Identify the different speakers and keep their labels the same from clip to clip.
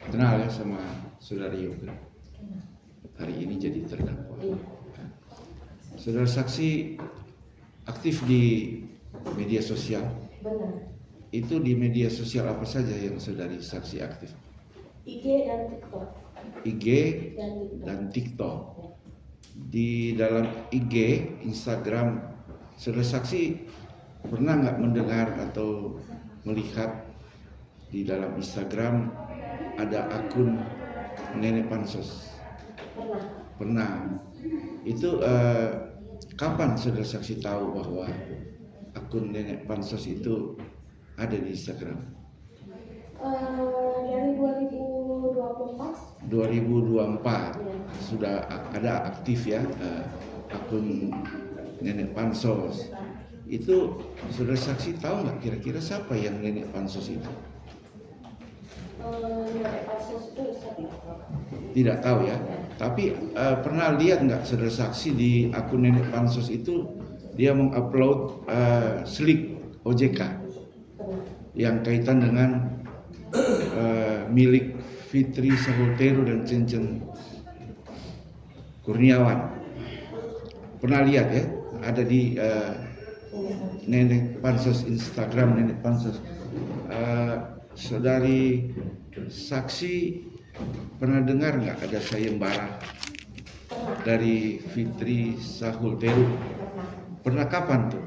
Speaker 1: Kenal ya sama Saudara Yoga. Hari ini jadi terdakwa. Saudara saksi aktif di media sosial.
Speaker 2: Benar.
Speaker 1: Itu di media sosial apa saja yang saudari saksi aktif?
Speaker 2: IG dan TikTok.
Speaker 1: IG dan TikTok. Di dalam IG, Instagram, saudara saksi pernah nggak mendengar atau melihat di dalam Instagram ada akun Nenek Pansos? Pernah. Itu kapan saudara saksi tahu bahwa akun Nenek Pansos itu ada di Instagram?
Speaker 2: Dari 2024.
Speaker 1: 2024
Speaker 2: Ya.
Speaker 1: Sudah ada aktif ya akun Nenek Pansos. Itu saudara saksi tahu nggak kira-kira siapa yang Nenek Pansos itu?
Speaker 2: Nenek Pansos itu saya tidak tahu.
Speaker 1: Tidak tahu ya. Tapi pernah lihat nggak saudara saksi di akun Nenek Pansos itu dia mengupload slip OJK yang kaitan dengan milik Fitri Sahulteru dan Cencen Kurniawan. Pernah lihat ya? Ada di Nenek Pansos, Instagram Nenek Pansos. Saudari saksi pernah dengar nggak ada sayembara dari Fitri Sahulteru? Pernah kapan tuh?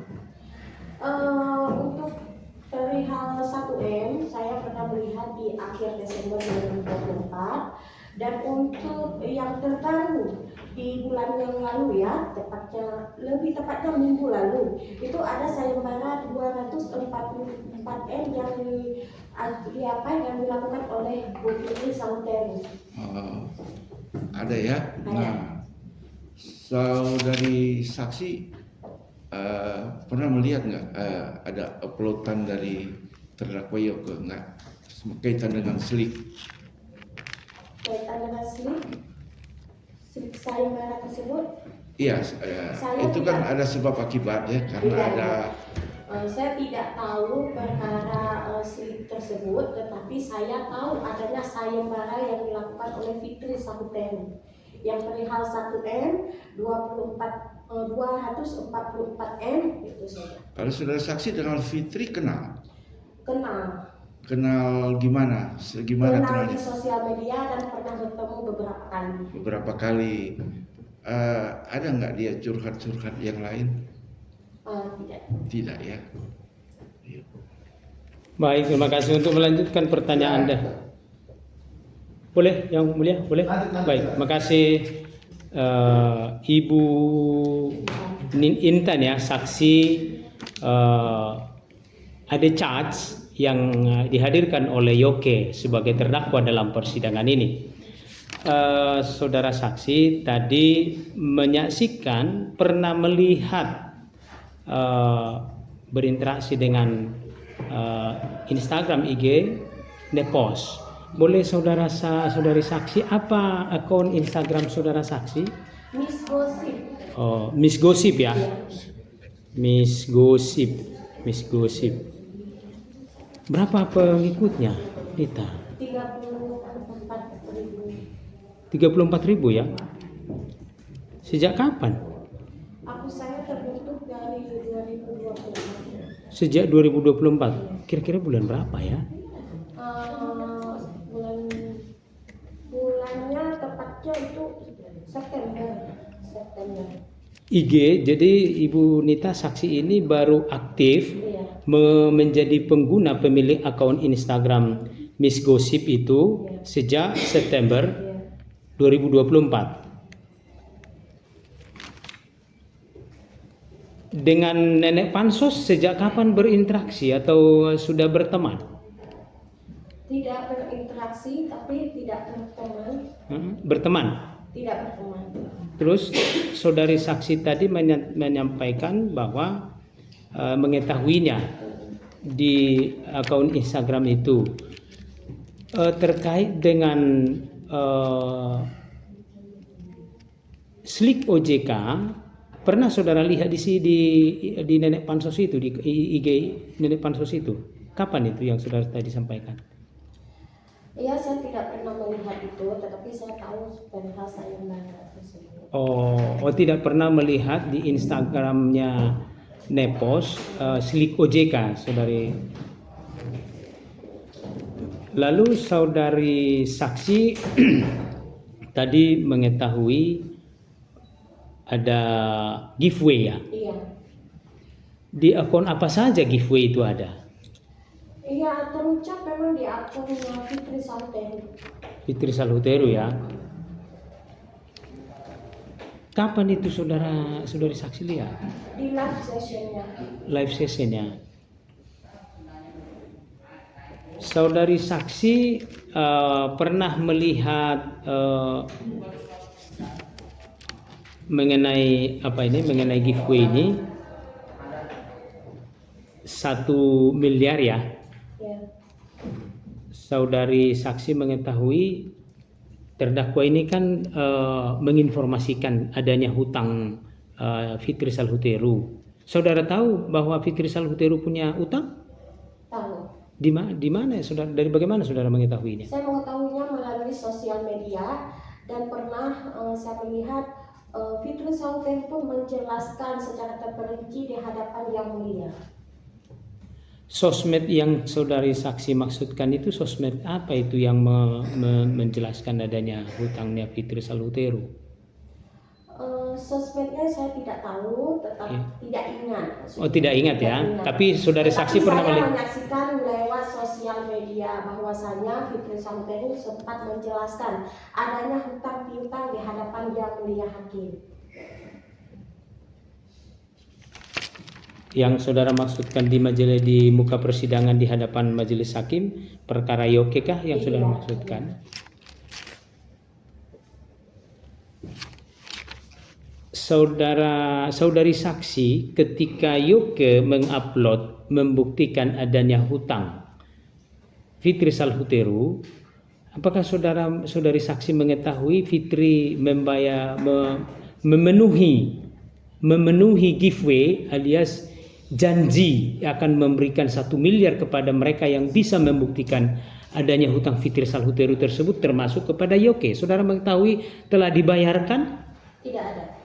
Speaker 2: Untuk perihal 1M saya pernah melihat di akhir Desember 2024, dan untuk yang terbaru di bulan yang lalu ya, lebih tepatnya minggu lalu, itu ada sayembara 244M yang dilakukan oleh Bu Fitri Sahulteru.
Speaker 1: Ada ya. Nah, saudari saksi pernah melihat nggak ada uploadan dari terdakwa Yoga nggak kaitan dengan slip?
Speaker 2: Kaitan dengan slip sayembara tersebut?
Speaker 1: Iya, itu kan ada sebab akibat ya, karena
Speaker 2: Iya,
Speaker 1: ada.
Speaker 2: Saya tidak tahu perkara slip tersebut, tetapi saya tahu adanya sayembara yang dilakukan oleh Fitri Sahulteru yang perihal 1M 244M itu saja.
Speaker 1: Kalau saudara saksi dengan Fitri kenal gimana?
Speaker 2: Kenal
Speaker 1: Kenalnya?
Speaker 2: di sosial media dan pernah bertemu beberapa kali.
Speaker 1: Ada nggak dia curhat yang lain? Tidak ya.
Speaker 3: Baik, terima kasih. Untuk melanjutkan pertanyaan Anda. Boleh, Yang Mulia? Boleh? Baik, terima kasih Ibu Intan ya, saksi ada charge yang dihadirkan oleh Yoke sebagai terdakwa dalam persidangan ini. Saudara saksi tadi menyaksikan, pernah melihat berinteraksi dengan Instagram IG Nepos. Boleh saudari saksi apa akun Instagram saudara saksi?
Speaker 2: Miss Gosip.
Speaker 3: Oh, Miss Gosip ya. Miss Gosip. Berapa pengikutnya, Dita? 34.000 ya. Sejak kapan?
Speaker 2: Saya terbentuk dari 2024.
Speaker 3: Sejak 2024. Kira-kira bulan berapa ya?
Speaker 2: Bulannya tepatnya itu September.
Speaker 3: IG, jadi Ibu Nita saksi ini baru aktif menjadi pengguna pemilik akun Instagram Miss Gosip itu sejak September 2024. Dengan Nenek Pansos sejak kapan berinteraksi atau sudah berteman?
Speaker 2: Tidak berinteraksi, tapi tidak berteman.
Speaker 3: Berteman?
Speaker 2: Tidak berteman.
Speaker 3: Terus saudari saksi tadi menyampaikan bahwa mengetahuinya di akun Instagram itu terkait dengan slip OJK. Pernah saudara lihat di Nenek Pansos itu, di IG Nenek Pansos itu? Kapan itu yang saudara tadi sampaikan?
Speaker 2: Iya, saya tidak pernah melihat itu, tetapi saya tahu perihal sayembara tersebut.
Speaker 3: Oh, tidak pernah melihat di Instagramnya Nepos Slik OJK, saudari. Lalu saudari saksi tadi mengetahui ada giveaway ya?
Speaker 2: Iya.
Speaker 3: Di akun apa saja giveaway itu ada?
Speaker 2: Iya, terucap memang di akunnya Fitri Salteru.
Speaker 3: Fitri Salhuteru ya. Kapan itu saudari saksi lihat?
Speaker 2: Di live sessionnya.
Speaker 3: Live sessionnya. Saudari saksi pernah melihat mengenai giveaway ini 1 miliar ya.
Speaker 2: Ya.
Speaker 3: Saudari saksi mengetahui terdakwa ini kan menginformasikan adanya hutang Fitri Salhuteru. Saudara tahu bahwa Fitri Salhuteru punya utang?
Speaker 2: Tahu.
Speaker 3: Di mana saudara? Dari bagaimana saudara mengetahuinya?
Speaker 2: Saya mengetahuinya melalui sosial media dan pernah saya melihat Fitri Salteru menjelaskan secara terperinci di hadapan Yang Mulia.
Speaker 3: Sosmed yang saudari saksi maksudkan itu sosmed apa itu yang menjelaskan adanya hutangnya Fitri Salhuteru?
Speaker 2: Sosmednya saya tidak tahu, tetapi tidak ingat.
Speaker 3: Oh, tidak ingat ya. Tapi saudari saksi pernah
Speaker 2: saya
Speaker 3: melihat.
Speaker 2: menyaksikan lewat sosial media bahwasanya Fitri Salteru sempat menjelaskan adanya hutang piutang di hadapan Yang Mulia Hakim.
Speaker 3: Yang saudara maksudkan di muka persidangan di hadapan majelis hakim perkara Yoke kah yang saudara maksudkan? Saudari saksi ketika Yoke mengupload membuktikan adanya hutang Fitri Salhuteru, apakah saudari saksi mengetahui Fitri memenuhi giveaway alias janji akan memberikan 1 miliar kepada mereka yang bisa membuktikan adanya hutang Fitri Salhuteru tersebut termasuk kepada Yoke? Saudara mengetahui telah dibayarkan?
Speaker 2: Tidak ada.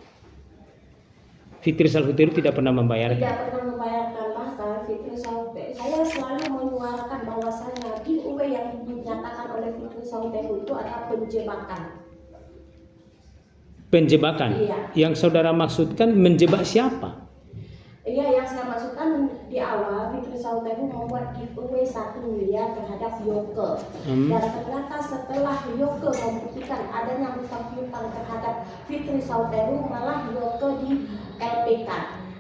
Speaker 3: Fitri Salhuteru tidak pernah membayarkan.
Speaker 2: Tidak pernah membayarkan, bahkan Fitri Salteru. Saya selalu menyuarakan bahwasanya giveaway yang dinyatakan oleh Fitri Salteru itu adalah penjebakan.
Speaker 3: Penjebakan.
Speaker 2: Iya.
Speaker 3: Yang saudara maksudkan menjebak siapa?
Speaker 2: Iya, yang saya maksudkan di awal Fitri Salteru membuat giveaway 1 miliar terhadap Yoke. Dan ternyata setelah Yoke membuktikan adanya hutang piutang terhadap Fitri Salteru, malah Yoke di LPK.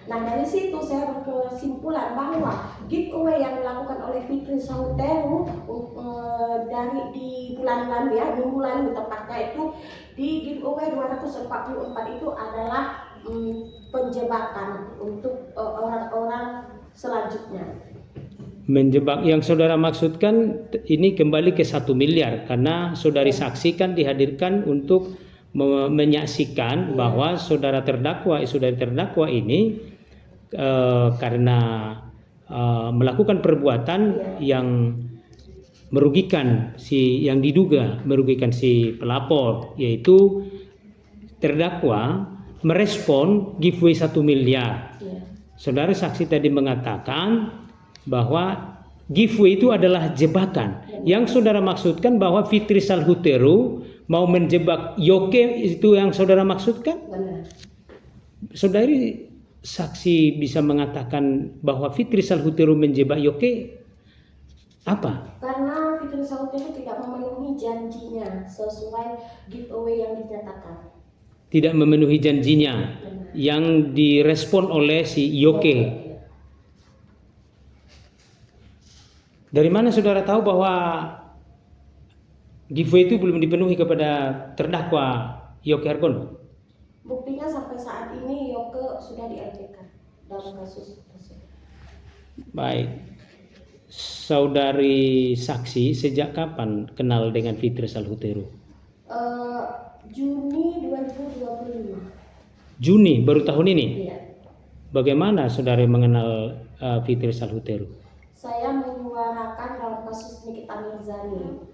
Speaker 2: Nah, dari situ saya berkesimpulan bahwa giveaway yang dilakukan oleh Fitri Salteru dari di bulan lalu ya, minggu lalu tepatnya itu di giveaway 244 itu adalah penjebakan untuk orang-orang selanjutnya.
Speaker 3: Menjebak yang saudara maksudkan ini kembali ke 1 miliar karena saudari saksi kan dihadirkan untuk menyaksikan bahwa saudari terdakwa ini karena melakukan perbuatan yang merugikan yang diduga merugikan si pelapor, yaitu terdakwa merespon giveaway 1 miliar. Saudara saksi tadi mengatakan bahwa giveaway itu adalah jebakan. Yang saudara maksudkan bahwa Fitri Salhuteru mau menjebak Yoke, itu yang saudara maksudkan?
Speaker 2: Benar.
Speaker 3: Saudari saksi bisa mengatakan bahwa Fitri Salhuteru menjebak Yoke apa?
Speaker 2: Karena Fitri Salhuteru tidak memenuhi janjinya sesuai giveaway yang dinyatakan.
Speaker 3: Tidak memenuhi janjinya yang direspon oleh si Yoke. Dari mana saudara tahu bahwa giveaway itu belum dipenuhi kepada terdakwa Yoke Hargono?
Speaker 2: Buktinya sampai saat ini Yoke sudah di LPK dalam kasus tersebut.
Speaker 3: Baik. Saudari saksi sejak kapan kenal dengan Fitri Salhuteru?
Speaker 2: Juni 2025.
Speaker 3: Juni baru tahun ini.
Speaker 2: Iya.
Speaker 3: Bagaimana saudari mengenal Fitri Salhuteru?
Speaker 2: Saya menyuarakan dalam kasus Nikita Mirzani.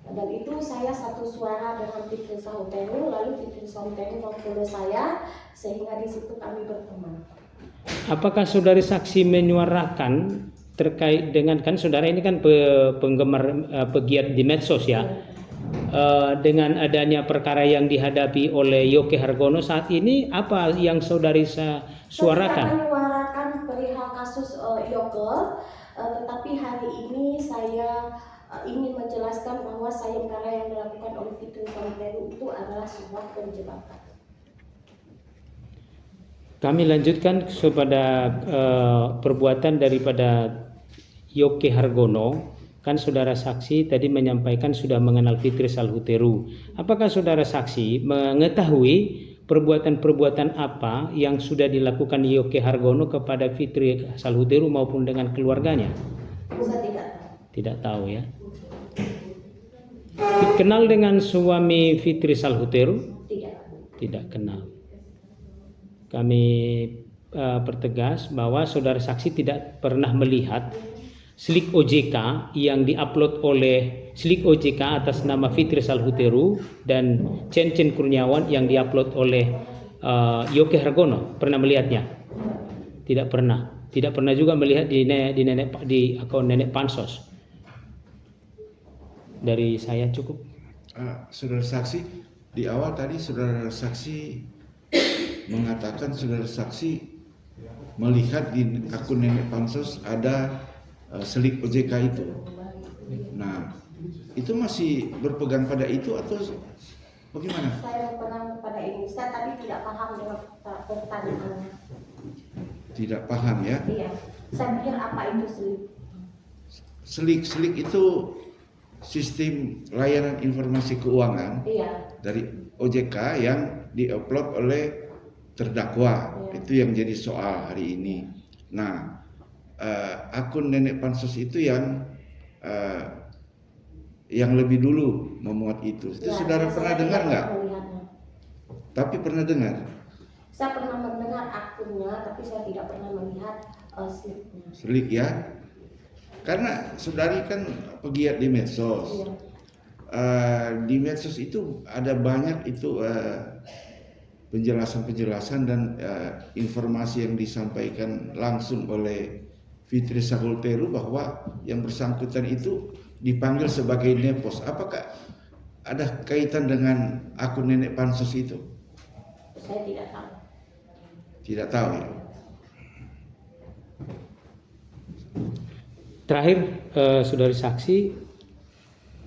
Speaker 2: Dan itu saya satu suara dengan Fitri Sahuteru, lalu Fitri Sahuteru memfollow saya, sehingga di situ kami berteman.
Speaker 3: Apakah saudari saksi menyuarakan terkait dengan, kan saudara ini kan penggemar pegiat di medsos ya, dengan adanya perkara yang dihadapi oleh Yoke Hargono saat ini, apa yang saudari suarakan?
Speaker 2: Saya menyuarakan perihal kasus Yoke, tetapi hari ini saya ingin menjelaskan bahwa sayembara yang dilakukan oleh Fitri Sahuteru itu adalah sebuah penjebakan.
Speaker 3: Kami lanjutkan kepada perbuatan daripada Yoke Hargono. Kan saudara saksi tadi menyampaikan sudah mengenal Fitri Sahuteru. Apakah saudara saksi mengetahui perbuatan-perbuatan apa yang sudah dilakukan Yoke Hargono kepada Fitri Sahuteru maupun dengan keluarganya?
Speaker 2: Saya
Speaker 3: Tidak tahu ya. Kenal dengan suami Fitri Sahuteru?
Speaker 2: tidak.
Speaker 3: Tidak kenal. Kami pertegas bahwa saudara saksi tidak pernah melihat slik OJK yang diupload oleh slik OJK atas nama Fitri Sahuteru dan Cencen Kurniawan yang diupload oleh Yoke Hargono. Pernah melihatnya? Tidak pernah. Tidak pernah juga melihat di akun Nenek Pansos. Dari saya cukup.
Speaker 1: Saudara saksi, di awal tadi saudara saksi mengatakan saudara saksi melihat di akun Nenek Pansos ada selik OJK itu. Nah, itu masih berpegang pada itu atau bagaimana?
Speaker 2: Saya berpegang pada ini. Saya tadi tidak paham dengan pertanyaannya.
Speaker 1: Tidak paham ya?
Speaker 2: Iya. Saya pikir apa itu selik?
Speaker 1: Selik itu sistem layanan informasi keuangan
Speaker 2: Iya.
Speaker 1: dari OJK yang diupload oleh terdakwa.
Speaker 2: Iya.
Speaker 1: Itu yang jadi soal hari ini. Nah, akun Nenek Pansos itu yang lebih dulu memuat itu. Itu
Speaker 2: Ya,
Speaker 1: saudara pernah dengar nggak?
Speaker 2: melihatnya.
Speaker 1: Tapi pernah dengar?
Speaker 2: Saya pernah mendengar akunnya, tapi saya tidak pernah melihat slipnya.
Speaker 1: Selik ya? Karena saudari kan pegiat di medsos.
Speaker 2: Iya.
Speaker 1: Di medsos itu ada banyak itu penjelasan-penjelasan dan informasi yang disampaikan langsung oleh Fitri Sahuteru bahwa yang bersangkutan itu dipanggil sebagai nepos. Apakah ada kaitan dengan akun Nenek Pansos itu?
Speaker 2: Saya tidak tahu.
Speaker 1: Tidak tahu ya.
Speaker 3: Terakhir,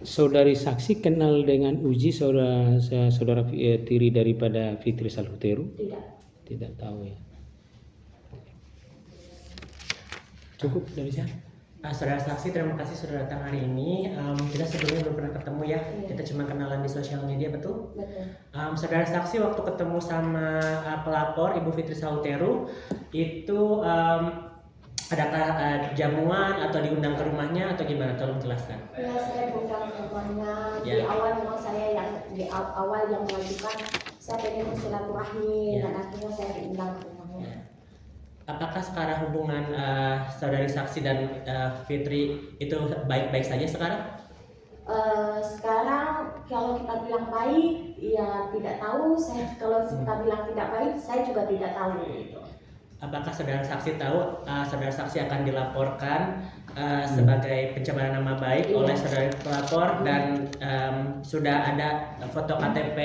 Speaker 3: saudari saksi kenal dengan Uji, saudara tiri daripada Fitri Sahuteru?
Speaker 2: Tidak.
Speaker 3: Tidak tahu ya. Cukup dari saya.
Speaker 4: Saudara saksi, terima kasih sudah datang hari ini. Kita sebelumnya belum pernah ketemu ya.
Speaker 2: Iya.
Speaker 4: Kita cuma kenalan di sosial media, betul?
Speaker 2: Betul.
Speaker 4: Saudara saksi, waktu ketemu sama pelapor Ibu Fitri Sahuteru itu adakah jamuan atau diundang ke rumahnya atau gimana? Tolong jelaskan.
Speaker 2: Ya, saya bukan rumahnya. Di
Speaker 4: Ya.
Speaker 2: awal memang saya yang mengajukan, saya pengen bersilaturahmi,
Speaker 4: Ya.
Speaker 2: dan akhirnya saya diundang ke rumahnya.
Speaker 4: Ya. Apakah sekarang hubungan saudari saksi dan Fitri itu baik-baik saja sekarang?
Speaker 2: Sekarang kalau kita bilang baik, ya tidak tahu. Kalau kita bilang tidak baik, saya juga tidak tahu gitu.
Speaker 4: Apakah saudara saksi tahu saudara saksi akan dilaporkan sebagai pencemaran nama baik
Speaker 2: Iya.
Speaker 4: oleh saudara pelapor dan sudah ada foto KTP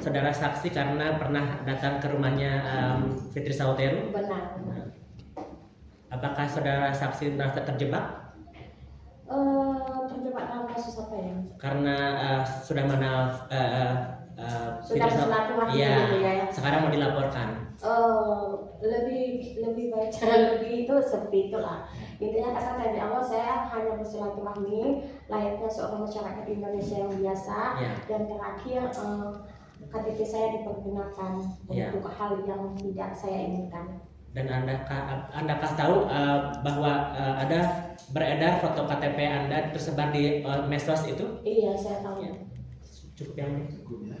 Speaker 4: saudara saksi karena pernah datang ke rumahnya Fitri Sahuteru?
Speaker 2: Benar.
Speaker 4: Apakah saudara saksi merasa terjebak
Speaker 2: Terjebak dalam kasus apa ya?
Speaker 4: karena sudah mengenal
Speaker 2: Sudah bersilaturahmi
Speaker 4: Iya,
Speaker 2: gitu ya.
Speaker 4: sekarang mau dilaporkan.
Speaker 2: Lebih baik cara lebih itu seperti itulah. Intinya kata dari awal saya hanya bersilaturahmi layaknya seorang masyarakat Indonesia yang biasa.
Speaker 4: Ya.
Speaker 2: Dan terakhir KTP saya dipergunakan
Speaker 4: Ya.
Speaker 2: untuk hal yang tidak saya inginkan.
Speaker 4: Dan andakah tahu bahwa ada beredar foto KTP Anda tersebar di medsos itu?
Speaker 2: Iya, saya tahu.
Speaker 4: Ya. Cukup yang ini.